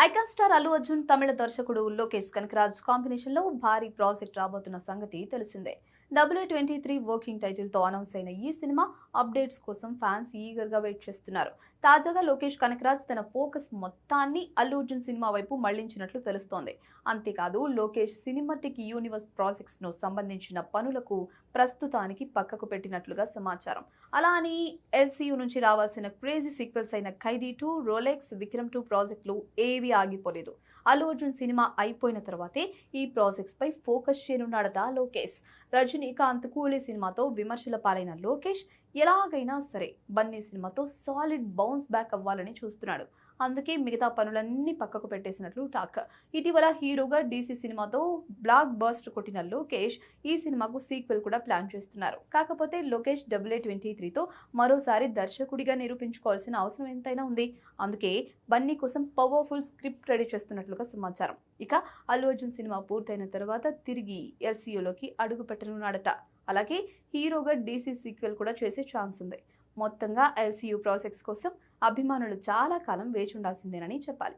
Icon star Allu Arjun తమిళ దర్శకుడు Lokesh Kanagaraj combination లో భారీ ప్రాజెక్ట్ రాబోతున్న సంగతి తెలిసిందే. WA23 వర్కింగ్ టైటిల్ తో అనౌన్స్ అయిన ఈ సినిమా అప్డేట్స్ కోసం ఫ్యాన్స్ ఈగర్ గా వెయిట్ చేస్తున్నారు. తాజాగా లోకేష్ కనకరాజ్ తన ఫోకస్ మొత్తాన్ని అల్లు అర్జున్ సినిమా వైపు మళ్లించినట్లు తెలుస్తోంది. అంతేకాదు లోకేష్ సినిమాటిక్ యూనివర్స్ ప్రాజెక్ట్స్ ను సంబంధించిన పనులకు ప్రస్తుతానికి పక్కకు పెట్టినట్లుగా సమాచారం. అలా అని LCU నుంచి రావాల్సిన క్రేజీ సీక్వెల్స్ అయిన ఖైదీ 2, రోలెక్స్, విక్రమ్ 2 ప్రాజెక్టులు ఏవి ఆగిపోలేదు. అల్లు అర్జున్ సినిమా అయిపోయిన తర్వాతే ఈ ప్రాజెక్ట్స్ పై ఫోకస్ చేయనున్నాడట లోకేష్. రజనీకాంత్ కూలీ సినిమాతో విమర్శల పాలైన లోకేష్ ఎలాగైనా సరే బన్నీ సినిమాతో సాలిడ్ బౌన్స్ బ్యాక్ అవ్వాలని చూస్తున్నాడు. అందుకే మిగతా పనులన్నీ పక్కకు పెట్టేసినట్లు టాక్. ఇటీవల హీరోగా DC సినిమాతో బ్లాక్ బస్టర్ కొట్టిన లోకేష్ ఈ సినిమాకు సీక్వెల్ కూడా ప్లాన్ చేస్తున్నారు. కాకపోతే లోకేష్ WA23తో మరోసారి దర్శకుడిగా నిరూపించుకోవాల్సిన అవసరం ఎంతైనా ఉంది. అందుకే బన్నీ కోసం పవర్ఫుల్ స్క్రిప్ట్ రెడీ చేస్తున్నట్లుగా సమాచారం. ఇక అల్లు అర్జున్ సినిమా పూర్తయిన తర్వాత తిరిగి LCUలోకి అడుగు పెట్టనున్నాడట. అలాగే హీరోగా DC సీక్వెల్ కూడా చేసే ఛాన్స్ ఉంది. మొత్తంగా LCU ప్రాజెక్ట్స్ కోసం అభిమానులు చాలా కాలం వేచి ఉండాల్సిందేనని చెప్పాలి.